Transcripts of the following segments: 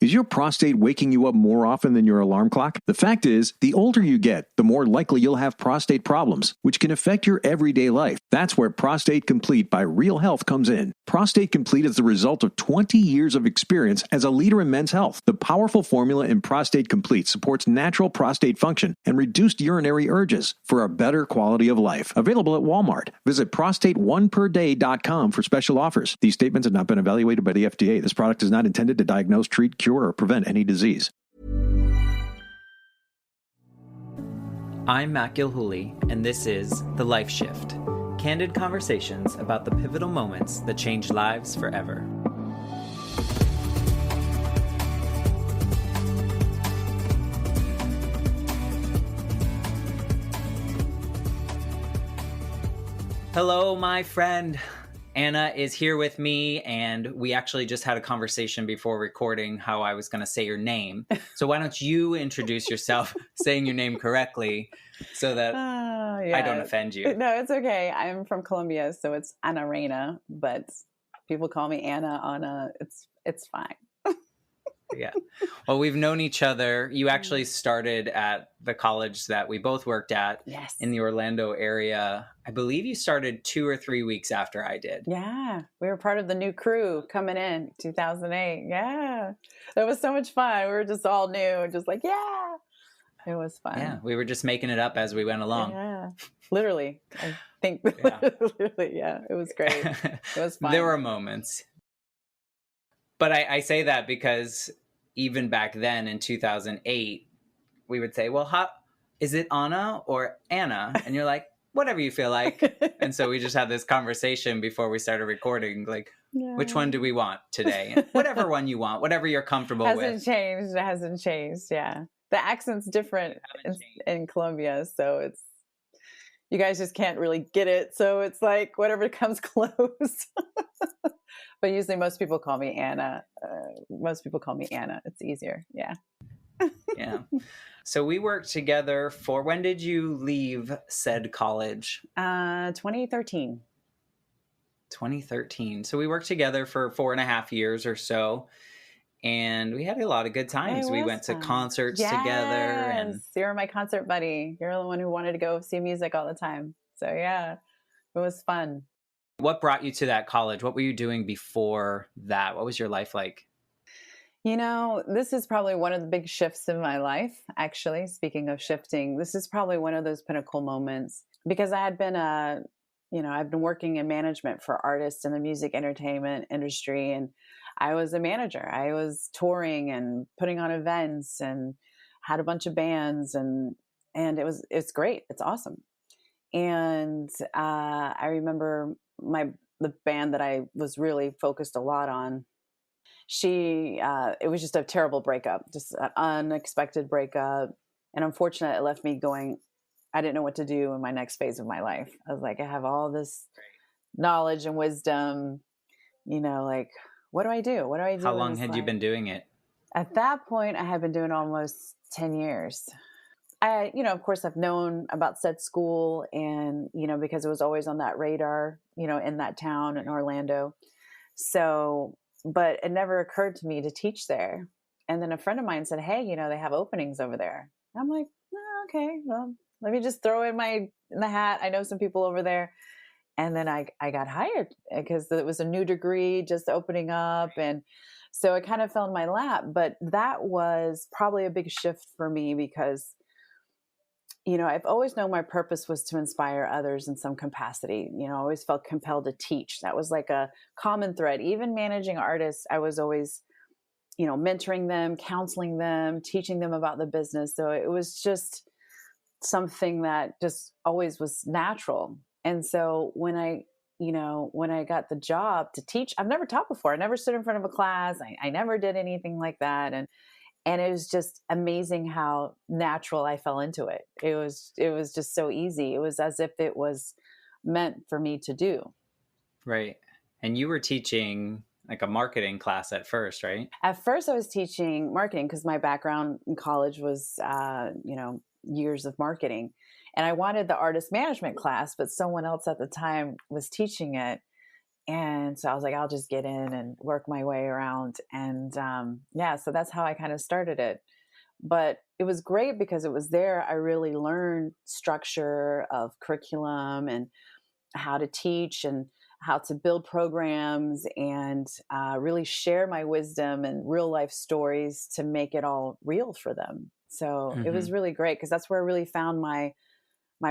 Is your prostate waking you up more often than your alarm clock? The fact is, the older you get, the more likely you'll have prostate problems, which can affect your everyday life. That's where Prostate Complete by Real Health comes in. Prostate Complete is the result of 20 years of experience as a leader in men's health. The powerful formula in Prostate Complete supports natural prostate function and reduced urinary urges for a better quality of life. Available at Walmart. Visit prostateoneperday.com for special offers. These statements have not been evaluated by the FDA. This product is not intended to diagnose, treat, cure, or prevent any disease. I'm Matt Gilhooly, and this is The Life Shift. Candid conversations about the pivotal moments that change lives forever. Hello, my friend. Ana is here with me, and we actually just had a conversation before recording how I was going to say your name. So why don't you introduce yourself saying your name correctly so that I don't offend you? No, it's okay. I'm from Colombia, so it's Ana Reina, but people call me Ana. It's fine. Yeah. Well, we've known each other. You actually started at the college that we both worked at in the Orlando area. I believe you started 2 or 3 weeks after I did. Yeah. We were part of the new crew coming in 2008. Yeah. It was so much fun. We were just all new, just like, yeah. It was fun. Yeah. We were just making it up as we went along. Yeah. Literally. I think literally, yeah. It was great. It was fun. There were moments. But I say that because even back then in 2008, we would say, well, is it Ana or Anna? And you're like, whatever you feel like. And so we just had this conversation before we started recording, like, which one do we want today? And whatever one you want, whatever you're comfortable with. It hasn't changed. Yeah. The accent's different in Colombia. So you guys just can't really get it. So it's like whatever comes close. But usually most people call me Ana. It's easier. Yeah. Yeah. So we worked together when did you leave said college? 2013. 2013. So we worked together for 4.5 years or so. And we had a lot of good times. We went to concerts together. And you're my concert buddy. You're the one who wanted to go see music all the time. So yeah, it was fun. What brought you to that college? What were you doing before that? What was your life like? You know, this is probably one of the big shifts in my life, actually. Speaking of shifting, this is probably one of those pinnacle moments because I had been I've been working in management for artists in the music entertainment industry, and I was a manager. I was touring and putting on events and had a bunch of bands, and it's great. It's awesome. And I remember the band that I was really focused a lot on. It was just a terrible breakup, just an unexpected breakup, and unfortunately, it left me going. I didn't know what to do in my next phase of my life. I was like, I have all this knowledge and wisdom, like, what do I do? What do I do? How long had you been doing it? At that point, I had been doing almost 10 years. Of course, I've known about said school and, because it was always on that radar, in that town in Orlando. So, but it never occurred to me to teach there. And then a friend of mine said, hey, they have openings over there. And I'm like, oh, okay, well, let me just throw in the hat. I know some people over there. And then I got hired because it was a new degree just opening up. And so it kind of fell in my lap. But that was probably a big shift for me because, I've always known my purpose was to inspire others in some capacity. I always felt compelled to teach. That was like a common thread. Even managing artists, I was always, mentoring them, counseling them, teaching them about the business. So it was just something that just always was natural. And so when I got the job to teach, I've never taught before. I never stood in front of a class. I never did anything like that. And it was just amazing how natural I fell into it. It was just so easy. It was as if it was meant for me to do. Right. And you were teaching like a marketing class at first, right? At first I was teaching marketing because my background in college was, years of marketing. And I wanted the artist management class, but someone else at the time was teaching it. And so I was like, I'll just get in and work my way around. And yeah, so that's how I kind of started it. But it was great because it was there. I really learned structure of curriculum and how to teach and how to build programs and really share my wisdom and real life stories to make it all real for them. So it was really great because that's where I really found my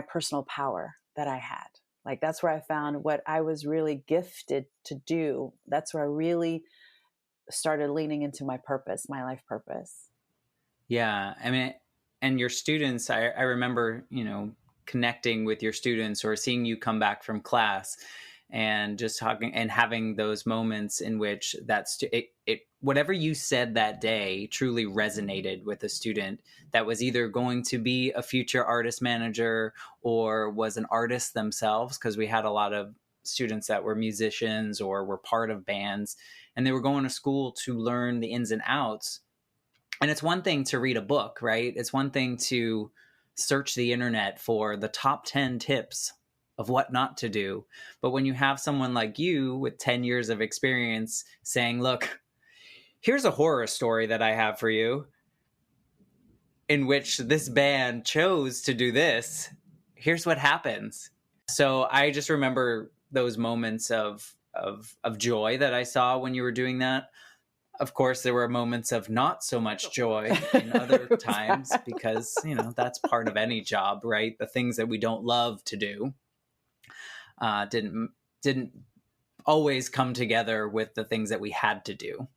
personal power that I had. Like that's where I found what I was really gifted to do. That's where I really started leaning into my purpose, my life purpose. Yeah. I mean, and your students, I remember, connecting with your students or seeing you come back from class and just talking and having those moments in which whatever you said that day truly resonated with a student that was either going to be a future artist manager or was an artist themselves, because we had a lot of students that were musicians or were part of bands, and they were going to school to learn the ins and outs. And it's one thing to read a book, right? It's one thing to search the internet for the top 10 tips of what not to do. But when you have someone like you with 10 years of experience saying, look, here's a horror story that I have for you in which this band chose to do this. Here's what happens. So I just remember those moments of joy that I saw when you were doing that. Of course, there were moments of not so much joy in other times because, that's part of any job, right? The things that we don't love to do didn't always come together with the things that we had to do,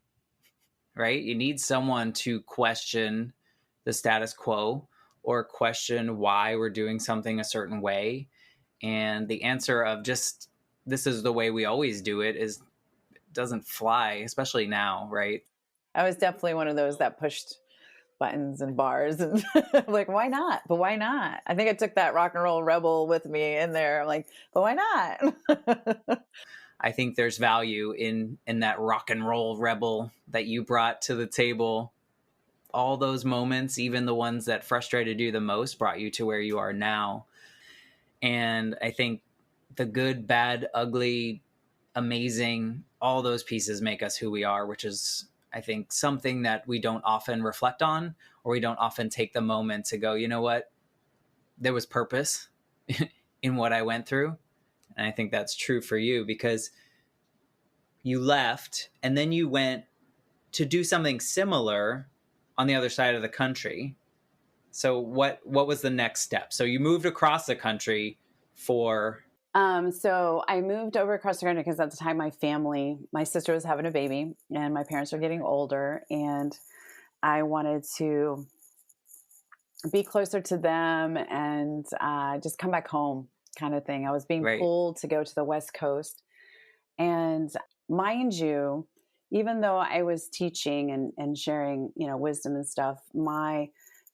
right? You need someone to question the status quo or question why we're doing something a certain way. And the answer of just, this is the way we always do it doesn't fly, especially now, right? I was definitely one of those that pushed buttons and bars and like, why not? But why not? I think I took that rock and roll rebel with me in there. I'm like, but why not? I think there's value in that rock and roll rebel that you brought to the table. All those moments, even the ones that frustrated you the most, brought you to where you are now. And I think the good, bad, ugly, amazing, all those pieces make us who we are, which is, I think, something that we don't often reflect on, or we don't often take the moment to go, you know what, there was purpose in what I went through. And I think that's true for you because you left and then you went to do something similar on the other side of the country. So what was the next step? So you moved across the country for... So I moved over across the country because at the time my sister was having a baby and my parents were getting older and I wanted to be closer to them and just come back home kind of thing. I was being pulled to go to the West Coast. And mind you, even though I was teaching and sharing, wisdom and stuff, my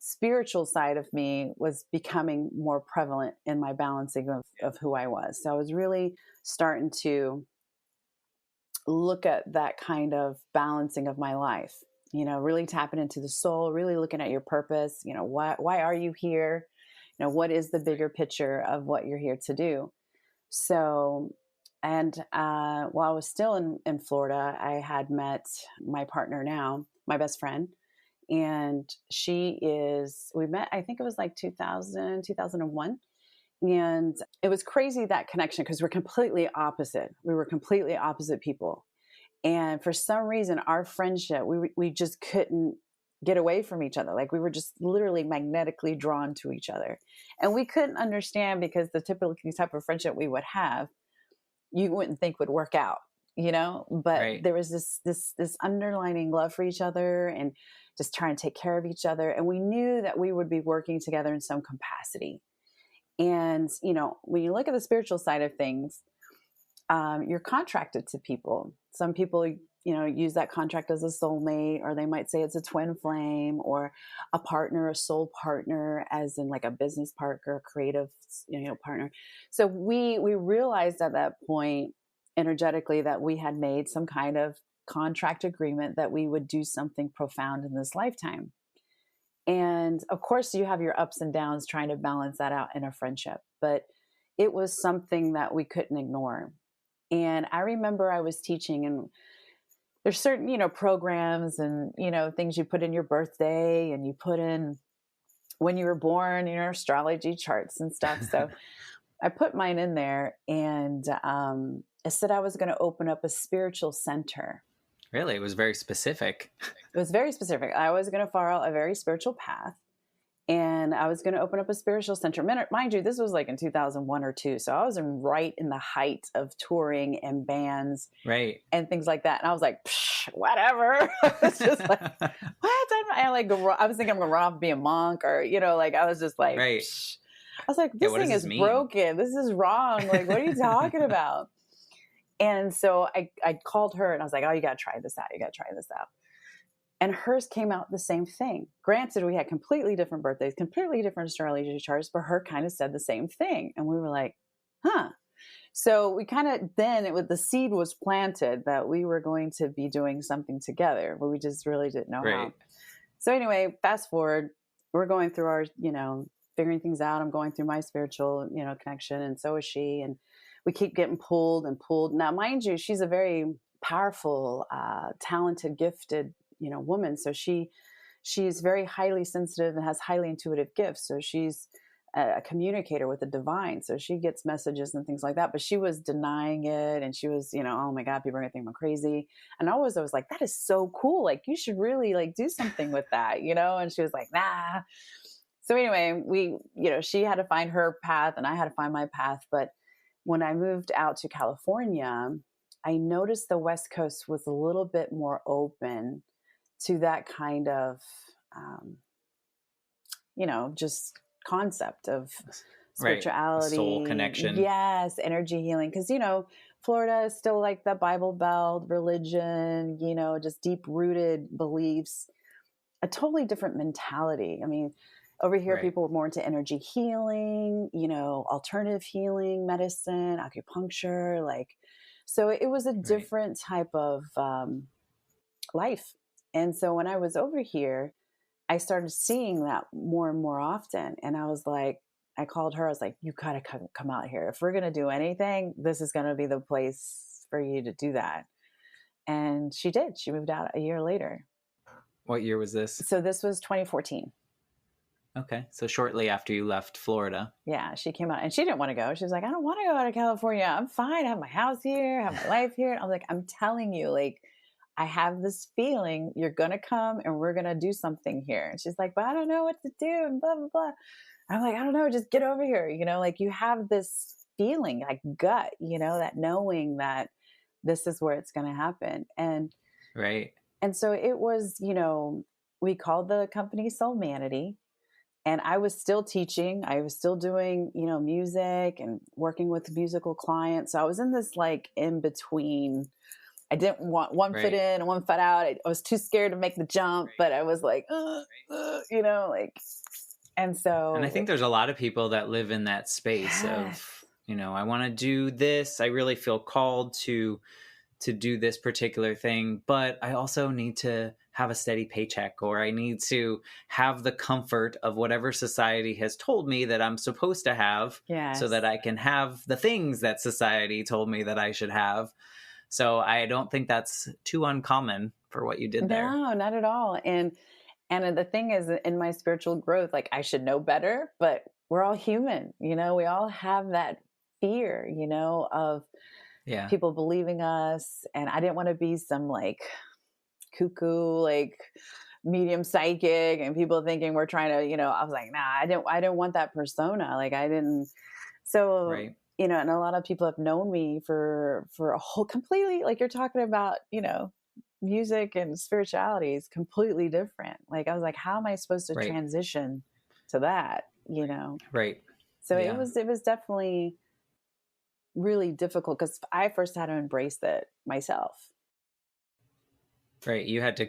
spiritual side of me was becoming more prevalent in my balancing of who I was. So I was really starting to look at that kind of balancing of my life, really tapping into the soul, really looking at your purpose, why are you here? What is the bigger picture of what you're here to do? So, and while I was still in Florida, I had met my partner now, my best friend. And we met, I think it was like 2001. And it was crazy, that connection, because we're completely opposite. We were completely opposite people. And for some reason, our friendship, we just couldn't get away from each other. Like we were just literally magnetically drawn to each other. And we couldn't understand because the typical type of friendship we would have, you wouldn't think would work out, but there was this underlining love for each other and just trying to take care of each other. And we knew that we would be working together in some capacity. And, when you look at the spiritual side of things, you're contracted to people. Some people, use that contract as a soulmate, or they might say it's a twin flame or a partner, a soul partner, as in like a business partner, a creative, partner. So we realized at that point energetically that we had made some kind of contract agreement that we would do something profound in this lifetime. And of course you have your ups and downs trying to balance that out in a friendship, but it was something that we couldn't ignore. And I remember I was teaching, and there's certain, programs and, things you put in your birthday and you put in when you were born, your astrology charts and stuff. So I put mine in there, and I said I was going to open up a spiritual center. Really? It was very specific. It was very specific. I was going to follow a very spiritual path, and I was going to open up a spiritual center. Mind you, this was like in 2001 or two. So I was right in the height of touring and bands, right, and things like that. And I was like, whatever. I was just like, what? I was thinking I'm going to run off and be a monk, or, I was just like, right. I was like, this thing is broken. This is wrong. Like, what are you talking about? And so I called her, and I was like, oh, you got to try this out. You got to try this out. And hers came out the same thing. Granted, we had completely different birthdays, completely different astrology charts, but her kind of said the same thing. And we were like, huh. So we kind of, the seed was planted that we were going to be doing something together, but we just really didn't know how. So anyway, fast forward, we're going through our, figuring things out. I'm going through my spiritual, connection, and so is she. And we keep getting pulled and pulled. Now, mind you, she's a very powerful, talented, gifted, woman. So she's very highly sensitive and has highly intuitive gifts. So she's a communicator with the divine. So she gets messages and things like that, but she was denying it. And she was, oh my God, people are gonna think I'm crazy. And I was like, that is so cool. Like, you should really do something with that, and she was like, nah. So anyway, she had to find her path and I had to find my path. But when I moved out to California, I noticed the West Coast was a little bit more open to that kind of, just concept of spirituality, soul connection. Yes. Energy healing. Cause, Florida is still like the Bible Belt, religion, just deep rooted beliefs, a totally different mentality. I mean, over here, people were more into energy healing, alternative healing, medicine, acupuncture, so it was a different type of life. And so when I was over here, I started seeing that more and more often. And I was like, I called her, I was like, you gotta come out here. If we're going to do anything, this is going to be the place for you to do that. And she did. She moved out a year later. What year was this? So this was 2014. Okay. So shortly after you left Florida. Yeah. She came out and she didn't want to go. She was like, I don't want to go out of California. I'm fine. I have my house here. I have my life here. I was like, I'm telling you, I have this feeling you're going to come and we're going to do something here. And she's like, but I don't know what to do and blah, blah, blah. I'm like, I don't know. Just get over here. You have this feeling, gut, that knowing that this is where it's going to happen. And And so it was, we called the company Soulmanity. And I was still teaching. I was still doing, music and working with musical clients. So I was in this in between. I didn't want one foot in and one foot out. I was too scared to make the jump, but I was like, and so. And I think there's a lot of people that live in that space of, I want to do this. I really feel called to do this particular thing, but I also need to have a steady paycheck, or I need to have the comfort of whatever society has told me that I'm supposed to have, so that I can have the things that society told me that I should have. So I don't think that's too uncommon for what you did there. No, not at all. And the thing is, in my spiritual growth, I should know better, but we're all human, we all have that fear, of people believing us. And I didn't want to be some cuckoo, medium psychic and people thinking we're trying to, I was like, nah, I didn't want that persona. I didn't. So, and a lot of people have known me for a whole completely, you're talking about, music and spirituality is completely different. I was like, how am I supposed to transition to that, So it was definitely really difficult because I first had to embrace it myself. You had to,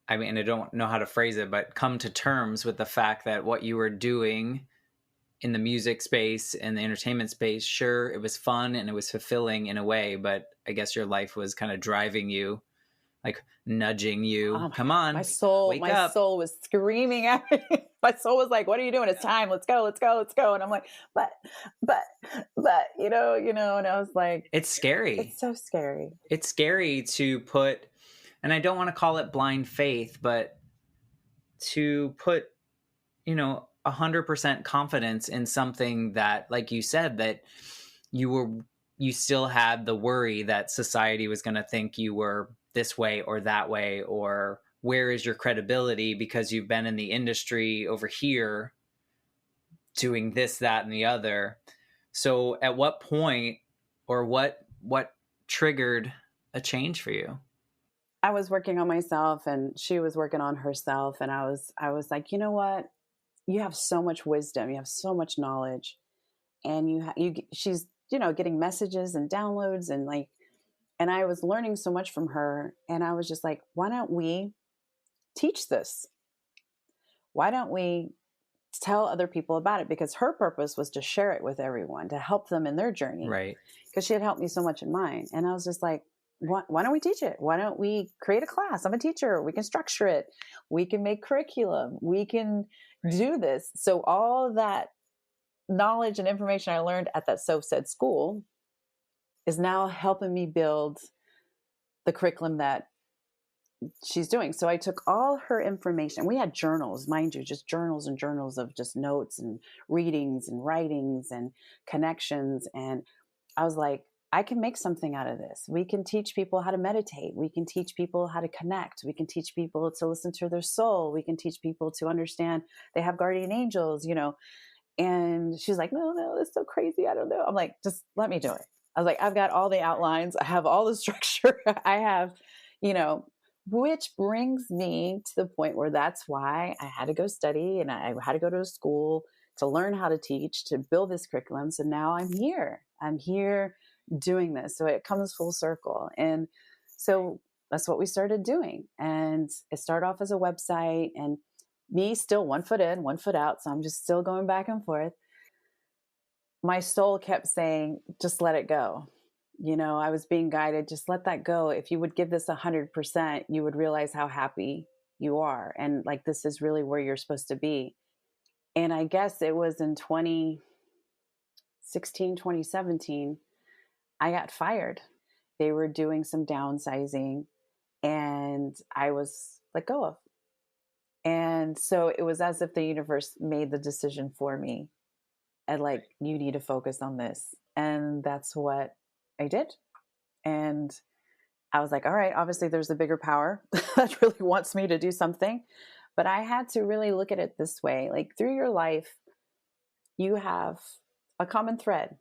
I don't know how to phrase it, but come to terms with the fact that what you were doing in the music space and the entertainment space, sure, it was fun and it was fulfilling in a way, but I guess your life was kind of driving you like nudging you, Oh come on, wake my up. soul was screaming at me. My soul was like, what are you doing? It's time. Let's go, let's go, let's go. And I'm like, but, and I was like, It's scary. it's so scary. It's scary to put, and I don't want to call it blind faith, but to put, 100% confidence in something that, like you said, that you still had the worry that society was going to think you were this way or that way, or where is your credibility because you've been in the industry over here doing this, that, and the other. So at what point, or what triggered a change for you? I was working on myself and she was working on herself. And I was like, you know what? You have so much wisdom. You have so much knowledge. And she's, getting messages and downloads and I was learning so much from her. And I was just like, why don't we teach this? Why don't we tell other people about it? Because her purpose was to share it with everyone, to help them in their journey. Right. Because she had helped me so much in mine. And I was just like, why don't we teach it? Why don't we create a class? I'm a teacher. We can structure it. We can make curriculum. We can do this. So all that knowledge and information I learned at that self-said school is now helping me build the curriculum that she's doing. So I took all her information. We had journals, mind you, just journals and journals of just notes and readings and writings and connections. And I was like, I can make something out of this. We can teach people how to meditate. We can teach people how to connect. We can teach people to listen to their soul. We can teach people to understand they have guardian angels, And she's like, no, that's so crazy. I don't know. I'm like, just let me do it. I was like, I've got all the outlines. I have all the structure. I have, which brings me to the point where that's why I had to go study and I had to go to a school to learn how to teach, to build this curriculum. So now I'm here. I'm here doing this. So it comes full circle. And so that's what we started doing. And it started off as a website and me still 1 foot in, 1 foot out. So I'm just still going back and forth. My soul kept saying, just let it go. I was being guided, just let that go. If you would give this 100%, you would realize how happy you are. And like, this is really where you're supposed to be. And I guess it was in 2016, 2017, I got fired. They were doing some downsizing and I was let go of. And so it was as if the universe made the decision for me and like, you need to focus on this. And that's what I did. And I was like, all right, obviously there's a bigger power that really wants me to do something. But I had to really look at it this way. Like through your life, you have a common thread,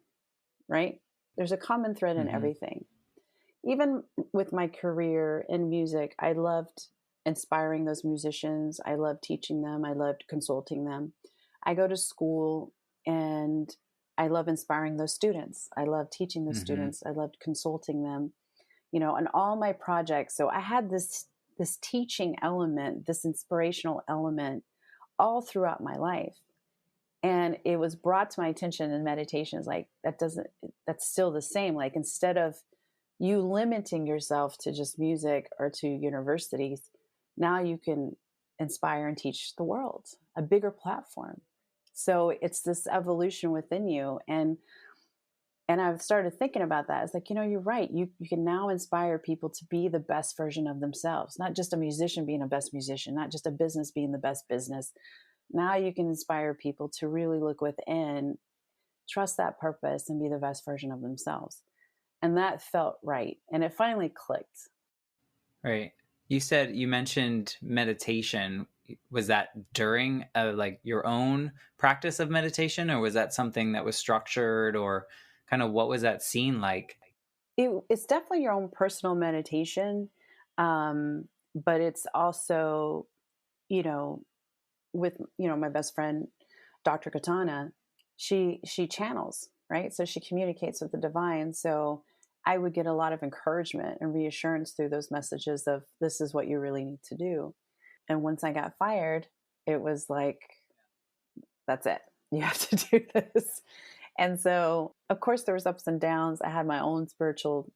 right? There's a common thread in everything. Even with my career in music, I loved inspiring those musicians. I loved teaching them. I loved consulting them. I go to school and I love inspiring those students. I love teaching those students. I loved consulting them, on all my projects. So I had this teaching element, this inspirational element all throughout my life. And it was brought to my attention in meditations, like that's still the same. Like instead of you limiting yourself to just music or to universities, now you can inspire and teach the world, a bigger platform. So it's this evolution within you. And I've started thinking about that. It's like, you're right. You can now inspire people to be the best version of themselves, not just a musician being the best musician, not just a business being the best business. Now you can inspire people to really look within, trust that purpose, and be the best version of themselves. And that felt right. And it finally clicked. Right. You mentioned meditation. Was that during like your own practice of meditation, or was that something that was structured, or kind of what was that scene like? It's definitely your own personal meditation. But it's also, with, my best friend, Dr. Katana, she channels, right? So she communicates with the divine. So I would get a lot of encouragement and reassurance through those messages of this is what you really need to do. And once I got fired, it was like, that's it. You have to do this. And so, of course, there was ups and downs. I had my own spiritual,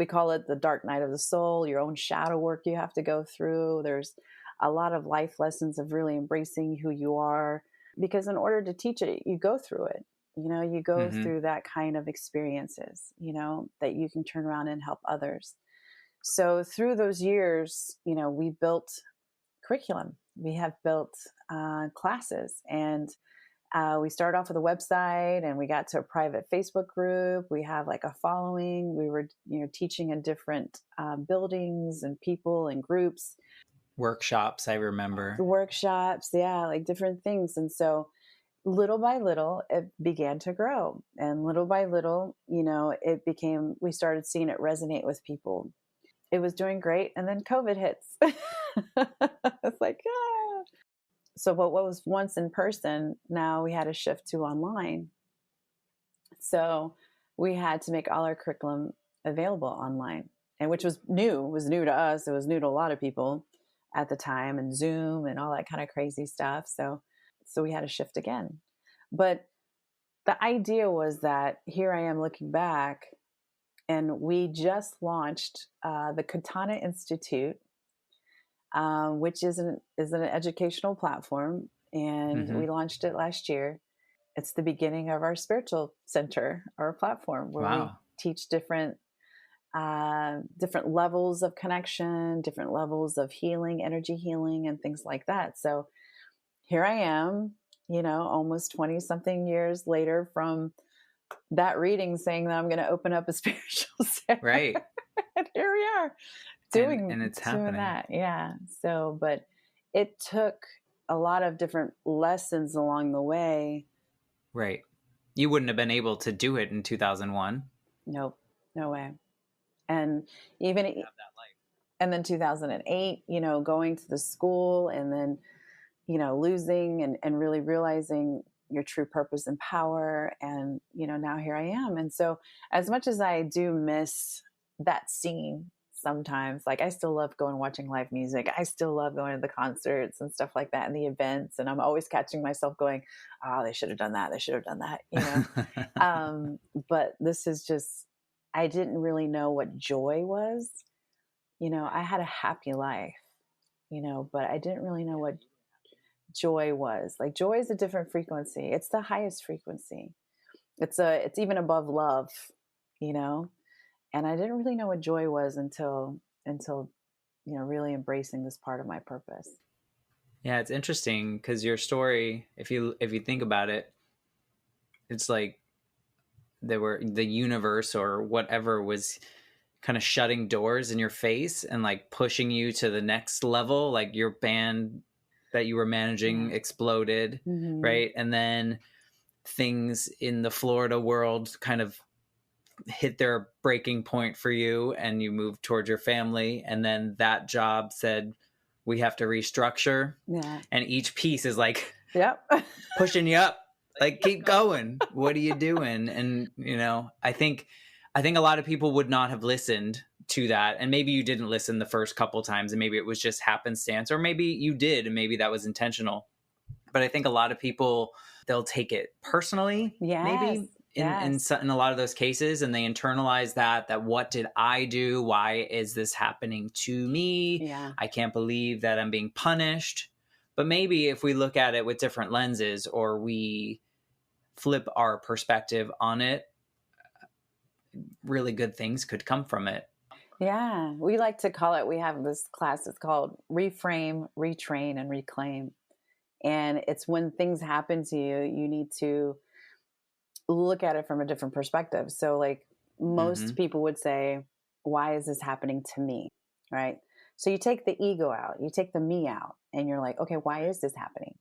we call it the dark night of the soul, your own shadow work you have to go through. There's a lot of life lessons of really embracing who you are, because in order to teach it, you go through it. You go through that kind of experiences, that you can turn around and help others. So through those years, we built curriculum. We have built classes, and we started off with a website, and we got to a private Facebook group. We have like a following. We were, teaching in different buildings and people and groups. Workshops, I remember. Workshops, yeah, like different things. And so little by little, it began to grow. And little by little, we started seeing it resonate with people. It was doing great. And then COVID hits. It's like, ah. So what was once in person, now we had to shift to online. So we had to make all our curriculum available online, and which was new to us. It was new to a lot of people at the time, and Zoom and all that kind of crazy stuff. So we had to shift again. But the idea was that here I am looking back, and we just launched the Katana Institute, which is an educational platform, and we launched it last year. It's the beginning of our spiritual center, our platform, where we teach different levels of connection, different levels of healing, energy healing, and things like that. So here I am, almost 20 something years later from that reading, saying that I'm going to open up a spiritual center. Right. And here we are and it's happening. That. Yeah. So, but it took a lot of different lessons along the way. Right. You wouldn't have been able to do it in 2001. Nope. No way. And even have that life. And then 2008, going to the school, and then, losing and really realizing your true purpose and power. And, now here I am. And so as much as I do miss that scene sometimes, like I still love going and watching live music. I still love going to the concerts and stuff like that, and the events. And I'm always catching myself going, oh, they should have done that. They should have done that, but this is just, I didn't really know what joy was. I had a happy life, but I didn't really know what joy was. Like, joy is a different frequency. It's the highest frequency. It's even above love, and I didn't really know what joy was until really embracing this part of my purpose. Yeah, it's interesting because your story, if you think about it, it's like the universe or whatever was kind of shutting doors in your face and like pushing you to the next level. Like your band that you were managing exploded, right? And then things in the Florida world kind of hit their breaking point for you, and you moved towards your family. And then that job said, we have to restructure. Yeah. And each piece is like, pushing you up, like, keep going. What are you doing? And, I think a lot of people would not have listened to that. And maybe you didn't listen the first couple times, and maybe it was just happenstance, or maybe you did, and maybe that was intentional. But I think a lot of people, they'll take it personally, maybe in a lot of those cases, and they internalize that what did I do? Why is this happening to me? Yeah. I can't believe that I'm being punished. But maybe if we look at it with different lenses, or we flip our perspective on it, really good things could come from it. Yeah. We like to call it, we have this class, it's called Reframe, Retrain, and Reclaim. And it's when things happen to you, you need to look at it from a different perspective. So like most people would say, why is this happening to me? Right. So you take the ego out, you take the me out, and you're like, okay, why is this happening?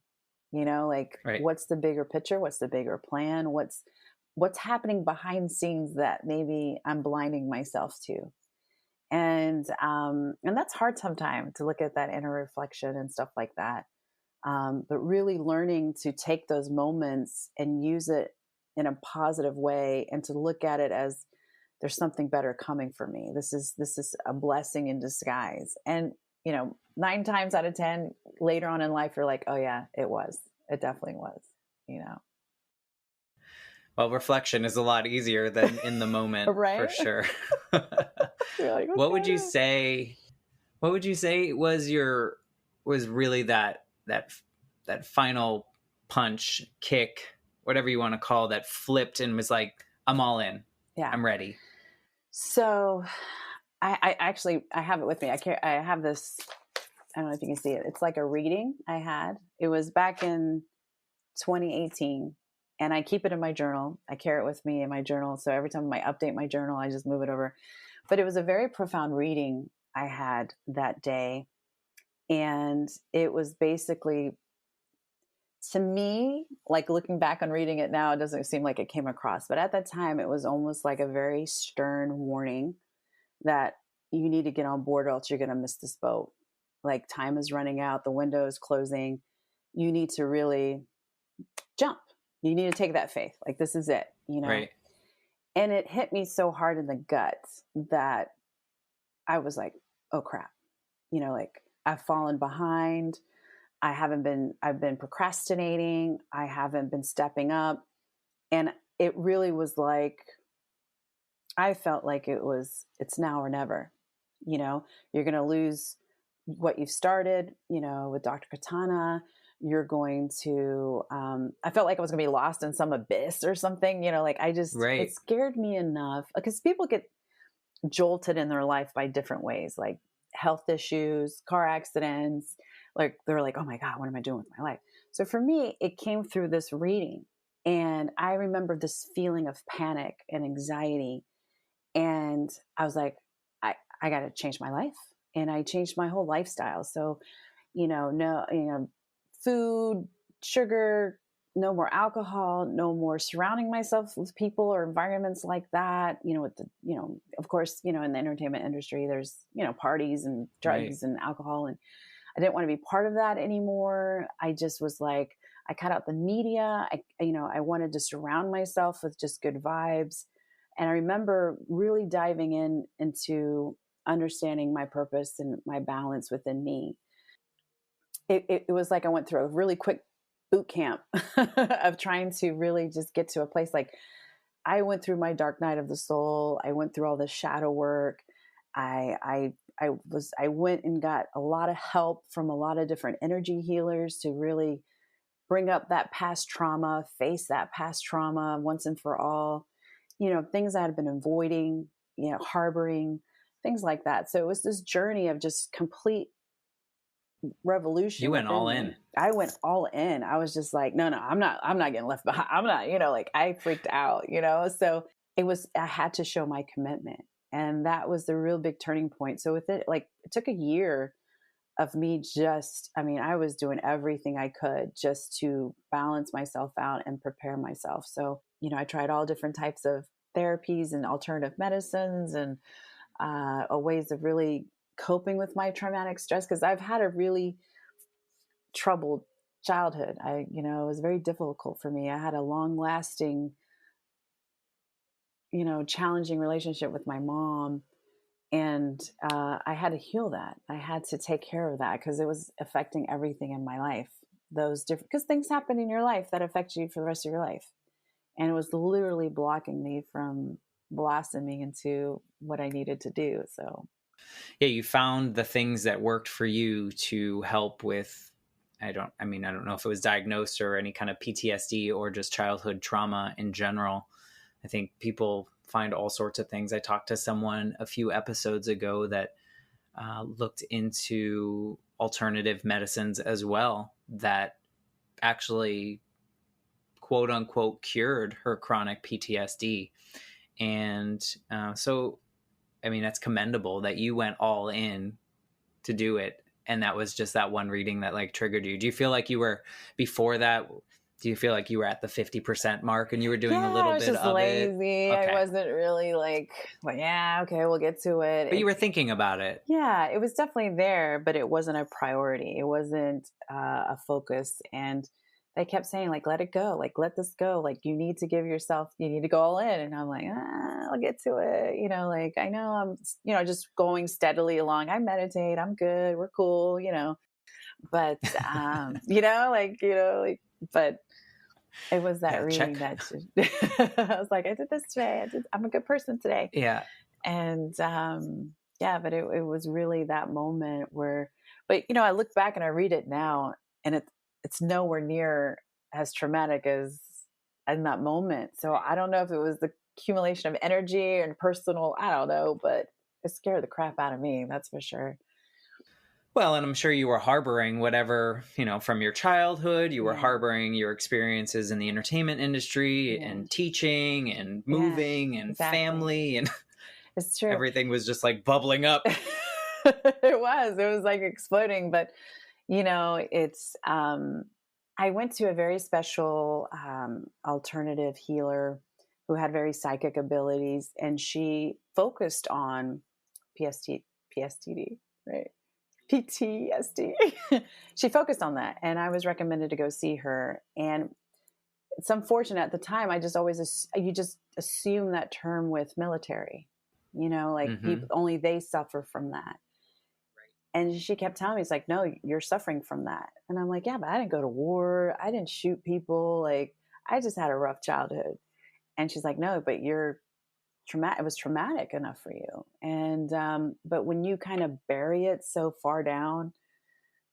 What's the bigger picture? What's the bigger plan? What's happening behind scenes that maybe I'm blinding myself to? And that's hard sometimes to look at that inner reflection and stuff like that. But really learning to take those moments and use it in a positive way, and to look at it as there's something better coming for me. This is a blessing in disguise. And, 9 times out of 10 later on in life, you're like, oh yeah, it definitely was, Well, Well, reflection is a lot easier than in the moment, Right? for sure. You're like, What would okay. you say? What would you say was really that final punch, kick, whatever you want to call, that flipped and was like, I'm all in. Yeah. I'm ready. So I actually, I have it with me. I have this, I don't know if you can see it. It's like a reading I had. It was back in 2018, and I keep it in my journal. I carry it with me in my journal. So every time I update my journal, I just move it over. But it was a very profound reading I had that day. And it was basically, to me, like looking back on reading it now, it doesn't seem like it came across. But at that time, it was almost like a very stern warning that you need to get on board or else you're going to miss this boat. Like, time is running out, the window is closing. You need to really jump. You need to take that faith. Like, this is it, you know? Right. And it hit me so hard in the gut that I was like, oh crap, you know, like, I've fallen behind. I've been procrastinating. I haven't been stepping up. And it really was like, I felt like it's now or never. You know, you're going to lose what you've started, you know, with Dr. Katana. You're going to, I felt like I was going to be lost in some abyss or something, you know, like Right. it scared me enough, because people get jolted in their life by different ways, like health issues, car accidents. Like, they're like, oh my God, what am I doing with my life? So for me, it came through this reading. And I remember this feeling of panic and anxiety. And I was like, I got to change my life. And I changed my whole lifestyle. So, no, food, sugar, no more alcohol, no more surrounding myself with people or environments like that. Of course, in the entertainment industry, there's, parties and drugs and alcohol. And I didn't want to be part of that anymore. I just was like, I cut out the media. I wanted to surround myself with just good vibes. And I remember really diving into understanding my purpose and my balance within me. It was like I went through a really quick boot camp of trying to really just get to a place. Like, I went through my dark night of the soul. I went through all the shadow work. I went and got a lot of help from a lot of different energy healers to really bring up that past trauma, face that past trauma once and for all. Things I had been avoiding, harboring, things like that. So it was this journey of just complete revolution. You went all in. I went all in. I was just like, no, I'm not getting left behind. I'm not, like, I freaked out, so I had to show my commitment. And that was the real big turning point. So with it, like, it took a year of me I was doing everything I could just to balance myself out and prepare myself. So, I tried all different types of therapies and alternative medicines and ways of really coping with my traumatic stress, because I've had a really troubled childhood. It was very difficult for me. I had a long lasting, challenging relationship with my mom. And I had to heal that. I had to take care of that because it was affecting everything in my life. Because things happen in your life that affect you for the rest of your life. And it was literally blocking me from blossoming into what I needed to do. So, yeah, you found the things that worked for you to help with, I don't know if it was diagnosed or any kind of PTSD or just childhood trauma in general. I think people find all sorts of things. I talked to someone a few episodes ago that looked into alternative medicines as well, that actually, quote unquote, cured her chronic PTSD. And so, that's commendable that you went all in to do it. And that was just that one reading that like triggered you. Do you feel like you were before that? Do you feel like you were at the 50% mark and you were doing a little bit of it? I was just lazy. Okay. I wasn't really like, well, yeah, okay, we'll get to it. But you were thinking about it. Yeah, it was definitely there, but it wasn't a priority. It wasn't a focus. And they kept saying, like, let it go. Like, let this go. Like, you need to go all in. And I'm like, I'll get to it. Like, I know I'm, just going steadily along. I meditate. I'm good. We're cool, but, but It was that Yeah, reading check. I was like, I did this today. I'm a good person today. Yeah. And yeah, but it was really that moment where, but I look back and I read it now, and it's nowhere near as traumatic as in that moment. So I don't know if it was the accumulation of energy and personal, I don't know, but it scared the crap out of me. That's for sure. Well, and I'm sure you were harboring whatever, from your childhood, you were Yeah. harboring your experiences in the entertainment industry Yeah. and teaching and Yeah, moving and exactly. family, and It's true. everything was just like bubbling up. It was like exploding, but it's I went to a very special alternative healer who had very psychic abilities, and she focused on PSTD, right? PTSD. She focused on that, and I was recommended to go see her. And it's unfortunate at the time. I just always you just assume that term with military, like people only they suffer from that. And she kept telling me, it's like, no, you're suffering from that. And I'm like, yeah, but I didn't go to war. I didn't shoot people. Like, I just had a rough childhood. And she's like, no, but you're traumatic. It was traumatic enough for you. And, but when you kind of bury it so far down,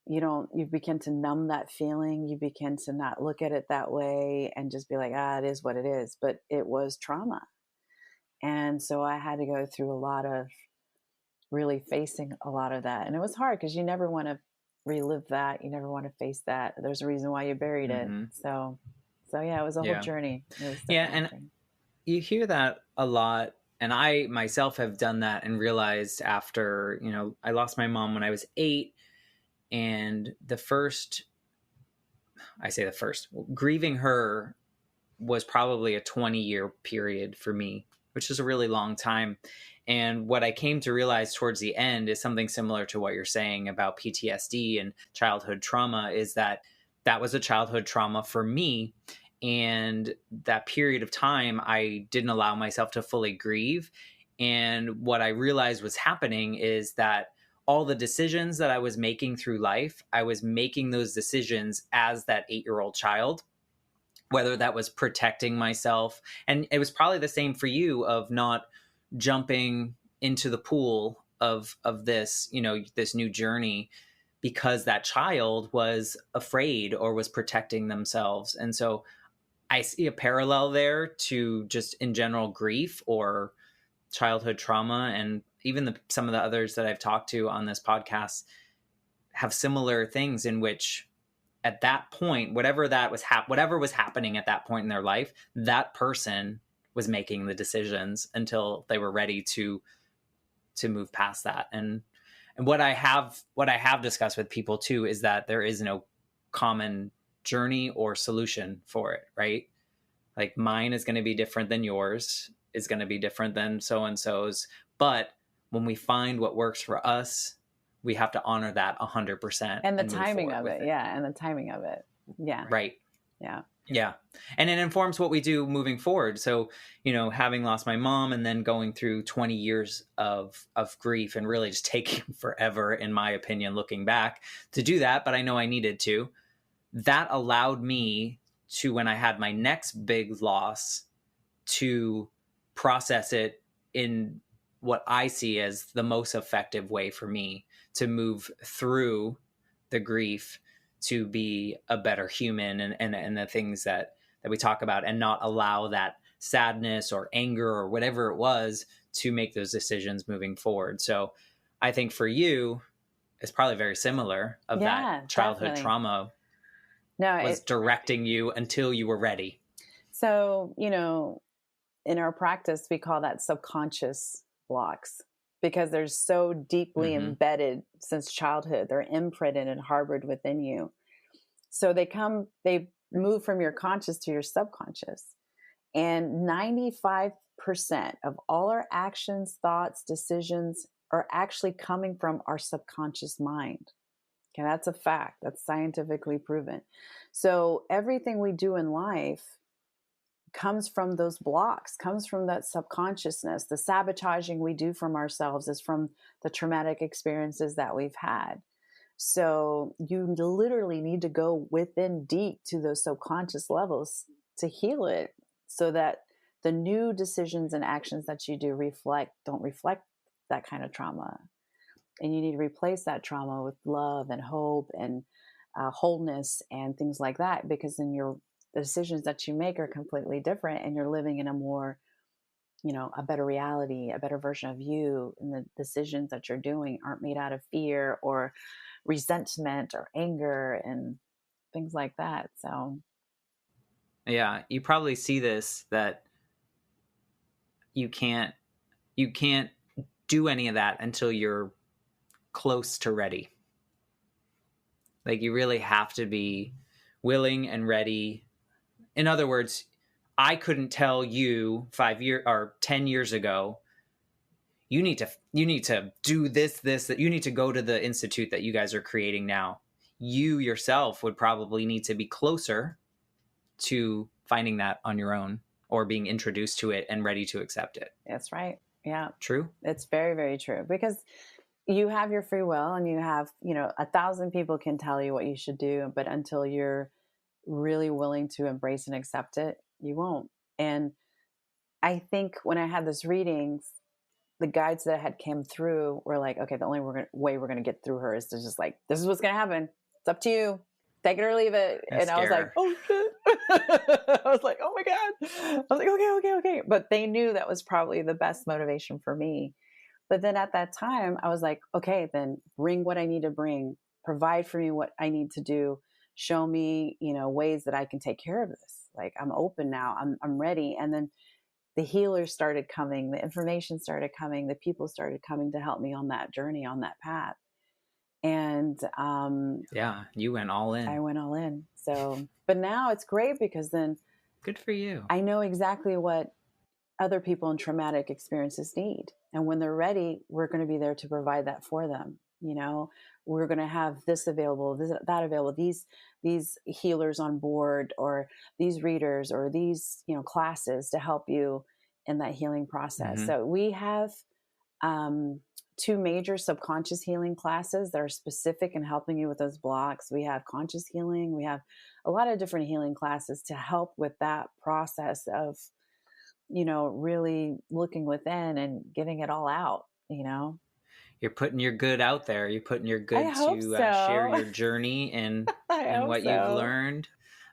you begin to numb that feeling. You begin to not look at it that way and just be like, it is what it is. But it was trauma. And so I had to go through a lot of really facing a lot of that. And it was hard because you never want to relive that. You never want to face that. There's a reason why you buried it. So yeah, it was a whole journey. It was and you hear that a lot. And I myself have done that and realized after, I lost my mom when I was 8. And grieving her was probably a 20-year period for me, which is a really long time. And what I came to realize towards the end is something similar to what you're saying about PTSD and childhood trauma, is that was a childhood trauma for me. And that period of time, I didn't allow myself to fully grieve. And what I realized was happening is that all the decisions that I was making through life, I was making those decisions as that 8-year-old child, whether that was protecting myself. And it was probably the same for you, of not jumping into the pool of this, this new journey, because that child was afraid or was protecting themselves. And so I see a parallel there to just in general grief or childhood trauma. And even some of the others that I've talked to on this podcast have similar things in which at that point, whatever was happening at that point in their life, that person was making the decisions until they were ready to move past that. And what I have discussed with people too is that there is no common journey or solution for it, right? Like mine is going to be different than yours, is going to be different than so-and-so's. But when we find what works for us, we have to honor that 100%. And the timing of it. Yeah. And the timing of it. Yeah. Right. Yeah. Yeah. And it informs what we do moving forward. So, having lost my mom and then going through 20 years of grief and really just taking forever, in my opinion, looking back to do that. But I know I needed to. That allowed me to, when I had my next big loss, to process it in what I see as the most effective way for me to move through the grief, to be a better human and the things that we talk about, and not allow that sadness or anger or whatever it was to make those decisions moving forward. So I think for you, it's probably very similar of that childhood trauma was directing you until you were ready. So, in our practice, we call that subconscious blocks, because they're so deeply embedded since childhood. They're imprinted and harbored within you. So they move from your conscious to your subconscious. And 95% of all our actions, thoughts, decisions are actually coming from our subconscious mind. Okay, that's a fact. That's scientifically proven. So everything we do in life comes from those blocks, comes from that subconsciousness. The sabotaging we do from ourselves is from the traumatic experiences that we've had. So you literally need to go within deep to those subconscious levels to heal it, so that the new decisions and actions that you do don't reflect that kind of trauma. And you need to replace that trauma with love and hope and wholeness and things like that, because then the decisions that you make are completely different, and you're living in a more, a better reality, a better version of you. And the decisions that you're doing aren't made out of fear or resentment or anger and things like that. So Yeah, you probably see this, that you can't do any of that until you're close to ready. Like, you really have to be willing and ready. In other words, I couldn't tell you 5 years or 10 years ago, you need to do this, that you need to go to the institute that you guys are creating now. You yourself would probably need to be closer to finding that on your own, or being introduced to it and ready to accept it. that's right. Yeah. True. It's very, very true, because you have your free will, and you have, 1,000 people can tell you what you should do, but until you're really willing to embrace and accept it, you won't. And I think when I had this reading, the guides that had come through were like, okay, the only way we're going to get through her is to just like, this is what's going to happen. It's up to you. Take it or leave it. And I was like, oh shit. I was like, oh my God. I was like, okay. But they knew that was probably the best motivation for me. But then at that time, I was like, okay, then bring what I need to bring, provide for me what I need to do, show me, ways that I can take care of this. Like, I'm open now. I'm ready. And then the healers started coming, the information started coming, the people started coming to help me on that journey, on that path. And yeah, you went all in. I went all in. So, but now it's great, because then good for you. I know exactly what other people in traumatic experiences need. And when they're ready, we're going to be there to provide that for them. We're going to have this available, that available, these healers on board, or these readers, or these, classes to help you in that healing process. So we have 2 major subconscious healing classes that are specific in helping you with those blocks. We have conscious healing. We have a lot of different healing classes to help with that process of, really looking within and getting it all out, You're putting your good out there. You're putting your good to share your journey and what you've learned.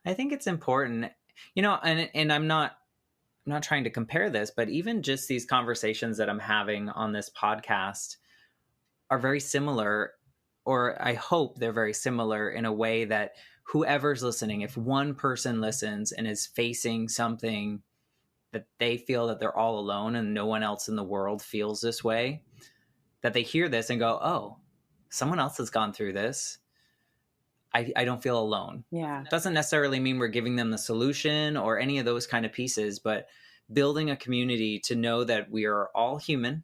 I think it's important, and I'm not trying to compare this, but even just these conversations that I'm having on this podcast are very similar, or I hope they're very similar, in a way that whoever's listening, if one person listens and is facing something that they feel that they're all alone and no one else in the world feels this way, that they hear this and go, oh, someone else has gone through this. I don't feel alone. Yeah. It doesn't necessarily mean we're giving them the solution or any of those kind of pieces, but building a community to know that we are all human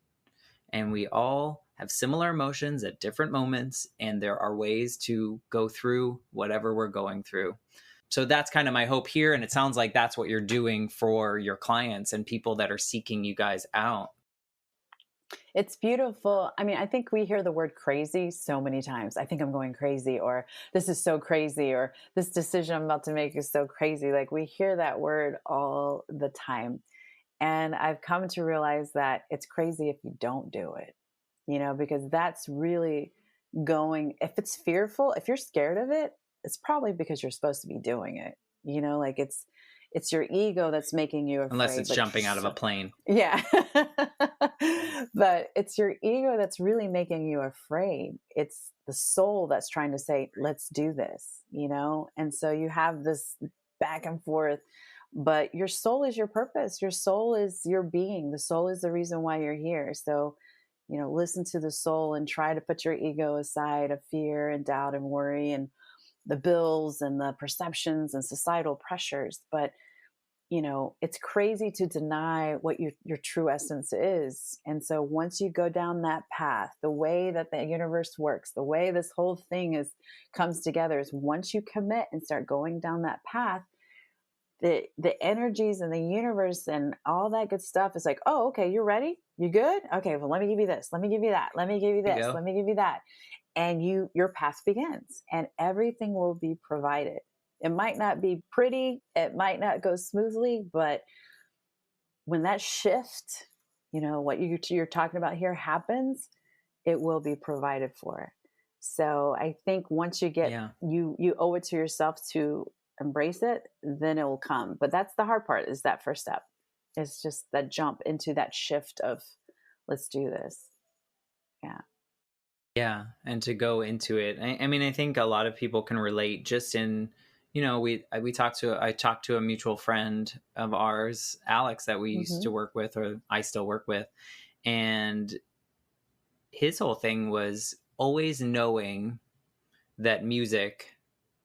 and we all have similar emotions at different moments, and there are ways to go through whatever we're going through. So that's kind of my hope here. And it sounds like that's what you're doing for your clients and people that are seeking you guys out. It's beautiful. I mean, I think we hear the word crazy so many times. I think I'm going crazy, or this is so crazy, or this decision I'm about to make is so crazy. Like, we hear that word all the time. And I've come to realize that it's crazy if you don't do it, because that's really if it's fearful, if you're scared of it, it's probably because you're supposed to be doing it. Like, it's your ego that's making you afraid. Unless it's jumping out of a plane. Yeah. But it's your ego that's really making you afraid. It's the soul that's trying to say, let's do this, And so you have this back and forth, but your soul is your purpose. Your soul is your being. The soul is the reason why you're here. So, listen to the soul and try to put your ego aside of fear and doubt and worry and the bills and the perceptions and societal pressures. But, it's crazy to deny what your true essence is. And so once you go down that path, the way that the universe works, the way this whole thing comes together is, once you commit and start going down that path, the energies and the universe and all that good stuff is like, oh, okay, you're ready? You good? Okay, well, let me give you this. Let me give you that. Let me give you this. Let me give you that. and your path begins, and everything will be provided. It might not be pretty, it might not go smoothly, but when that shift, what you're talking about here happens, it will be provided for. So I think once you get, you owe it to yourself to embrace it, then it will come. But that's the hard part, is that first step. It's just that jump into that shift of, let's do this. Yeah. Yeah. And to go into it. I mean, I think a lot of people can relate just in, I talked to a mutual friend of ours, Alex, that we used to work with, or I still work with. And his whole thing was always knowing that music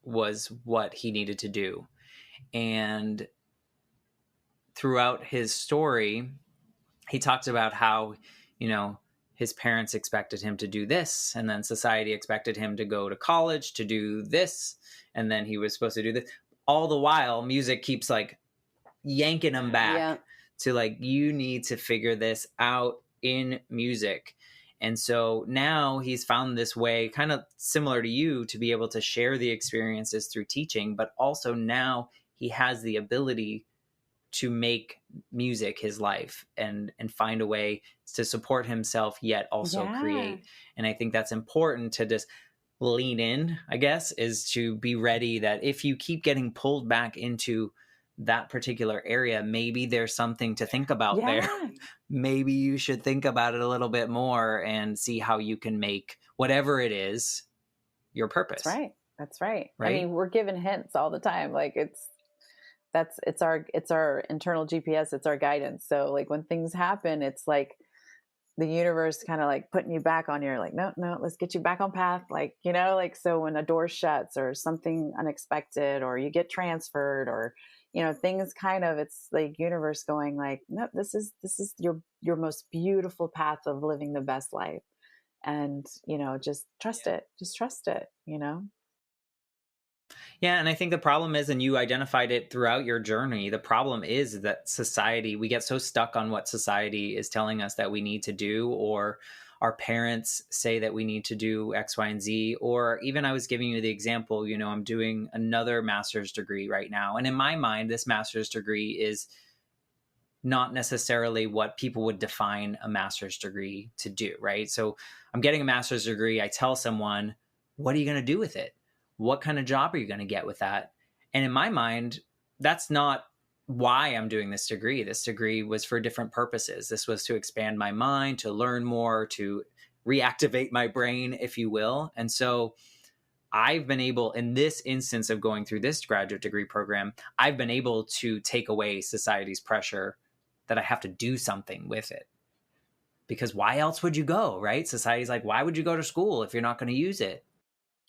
was what he needed to do. And throughout his story, he talked about how, his parents expected him to do this, and then society expected him to go to college to do this, and then he was supposed to do this. All the while, music keeps like yanking him back to like, you need to figure this out in music. And so now he's found this way, kind of similar to you, to be able to share the experiences through teaching, but also now he has the ability to make music his life and find a way to support himself, yet also create. And I think that's important to just lean in, I guess, is to be ready that if you keep getting pulled back into that particular area, maybe there's something to think about there. Maybe you should think about it a little bit more and see how you can make whatever it is your purpose. That's right. I mean, we're given hints all the time. Like it's our internal GPS. It's our guidance. So like when things happen, it's like the universe kind of like putting you back on your, like, no, let's get you back on path. Like, like, so when a door shuts or something unexpected, or you get transferred, or, things kind of, it's like universe going like, no, this is your most beautiful path of living the best life. And, just trust it. Just trust it, Yeah, and I think the problem is, and you identified it throughout your journey, the problem is that society, we get so stuck on what society is telling us that we need to do, or our parents say that we need to do X, Y, and Z. Or even I was giving you the example, I'm doing another master's degree right now. And in my mind, this master's degree is not necessarily what people would define a master's degree to do, right? So I'm getting a master's degree. I tell someone, what are you going to do with it? What kind of job are you going to get with that? And in my mind, that's not why I'm doing this degree. This degree was for different purposes. This was to expand my mind, to learn more, to reactivate my brain, if you will. And so I've been able, in this instance of going through this graduate degree program, I've been able to take away society's pressure that I have to do something with it. Because why else would you go, right? Society's like, why would you go to school if you're not going to use it?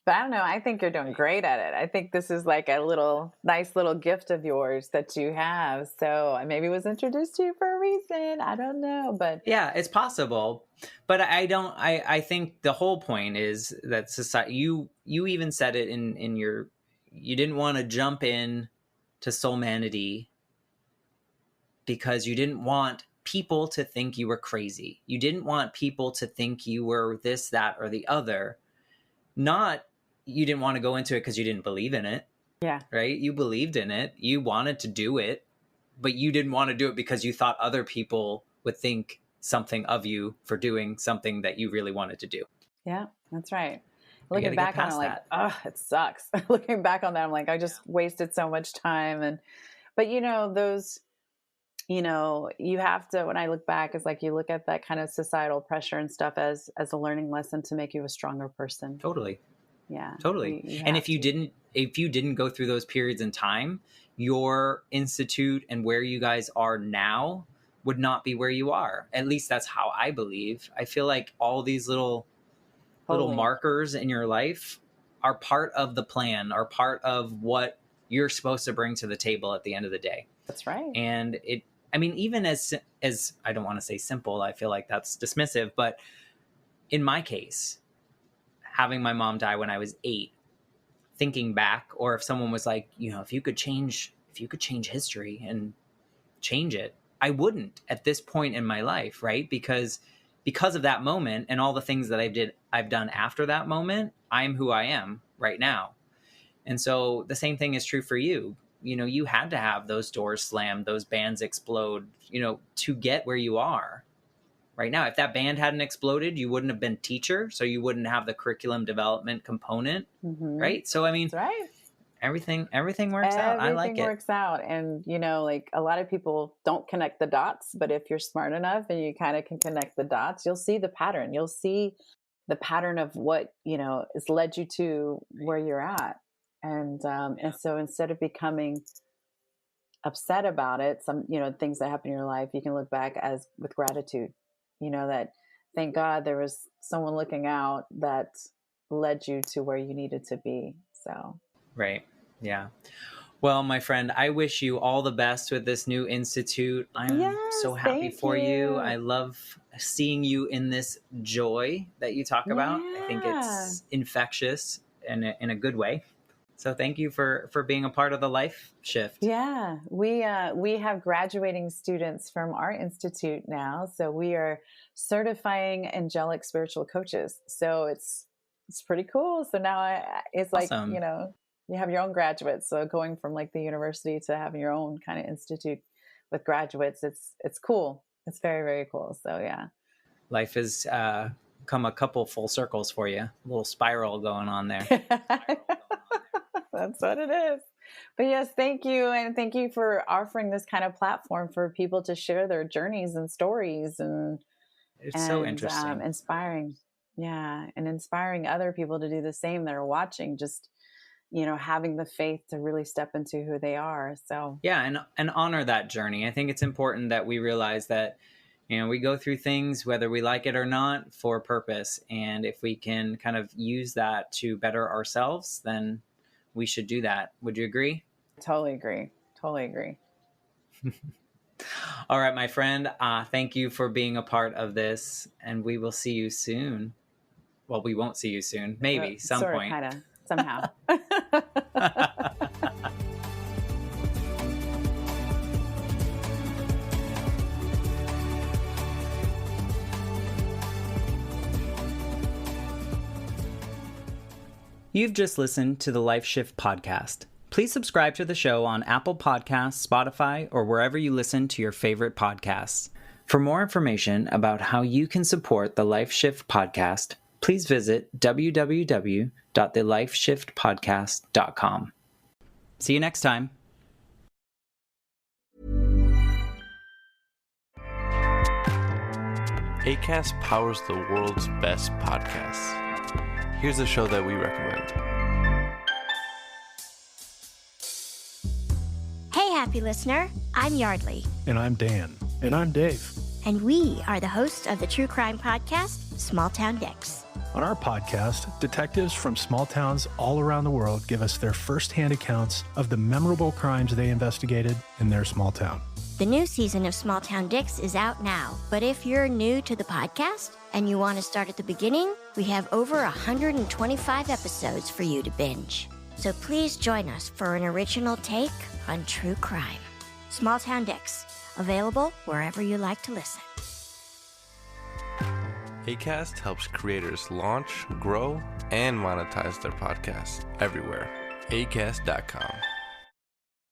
But I don't know. I think you're doing great at it. I think this is like a nice little gift of yours that you have. So I maybe was introduced to you for a reason. I don't know, but yeah, it's possible. But I think the whole point is that society, you even said it in your, you didn't want to jump in to Soulmanity because you didn't want people to think you were crazy. You didn't want people to think you were this, that, or the other. You didn't want to go into it because you didn't believe in it. Yeah. Right? You believed in it. You wanted to do it, but you didn't want to do it because you thought other people would think something of you for doing something that you really wanted to do. Yeah, that's right. Looking back on it, like, oh, it sucks. Looking back on that, I'm like, I just wasted so much time. But those, you have to, when I look back, it's like you look at that kind of societal pressure and stuff as a learning lesson to make you a stronger person. Totally. Yeah, totally. And if you didn't go through those periods in time, your institute and where you guys are now would not be where you are. At least that's how I believe. I feel like all these little markers in your life are part of the plan, are part of what you're supposed to bring to the table at the end of the day. That's right. And even as I don't want to say simple, I feel like that's dismissive, but in my case, having my mom die when I was 8, thinking back, or if someone was like, if you could change history and change it, I wouldn't at this point in my life, right? Because because of that moment and all the things that I've done after that moment, I'm who I am right now. And so the same thing is true for you. You know, you had to have those doors slam, those bands explode, you know, to get where you are right now. If that band hadn't exploded, you wouldn't have been teacher. So you wouldn't have the curriculum development component. Right. So, I mean, That's right. Everything works out. I like it. Everything works out. And, you know, like a lot of people don't connect the dots, but if you're smart enough and you kind of can connect the dots, you'll see the pattern. You'll see the pattern of what, you know, has led you to where you're at. And so instead of becoming upset about it, some, you know, things that happen in your life, you can look back as with gratitude, you know, that thank God there was someone looking out that led you to where you needed to be. So. Right. Yeah. Well, my friend, I wish you all the best with this new institute. I'm so happy for you. I love seeing you in this joy that you talk about. I think it's infectious in a good way. So thank you for being a part of the Life Shift. Yeah, we have graduating students from our institute now. So we are certifying angelic spiritual coaches. So it's pretty cool. So now it's like, awesome. You know, you have your own graduates. So going from like the university to having your own kind of institute with graduates, it's cool. It's very, very cool. So yeah. Life has come a couple full circles for you. A little spiral going on there. That's what it is. But yes, thank you. And thank you for offering this kind of platform for people to share their journeys and stories. And it's so interesting. Inspiring. Yeah. And inspiring other people to do the same that are watching, just, you know, having the faith to really step into who they are. So yeah. And honor that journey. I think it's important that we realize that, you know, we go through things, whether we like it or not, for a purpose. And if we can kind of use that to better ourselves, then we should do that. Would you agree? Totally agree. All right, my friend. Thank you for being a part of this, and we will see you soon. Well, we won't see you soon. Maybe some point. Kind of, somehow. You've just listened to the Life Shift podcast. Please subscribe to the show on Apple Podcasts, Spotify, or wherever you listen to your favorite podcasts. For more information about how you can support the Life Shift podcast, please visit www.thelifeshiftpodcast.com. See you next time. Acast powers the world's best podcasts. Here's a show that we recommend. Hey, happy listener. I'm Yardley. And I'm Dan. And I'm Dave. And we are the hosts of the true crime podcast, Small Town Dicks. On our podcast, detectives from small towns all around the world give us their firsthand accounts of the memorable crimes they investigated in their small town. The new season of Small Town Dicks is out now, but if you're new to the podcast and you want to start at the beginning, we have over 125 episodes for you to binge. So please join us for an original take on true crime. Small Town Dicks, available wherever you like to listen. Acast helps creators launch, grow, and monetize their podcasts everywhere. Acast.com.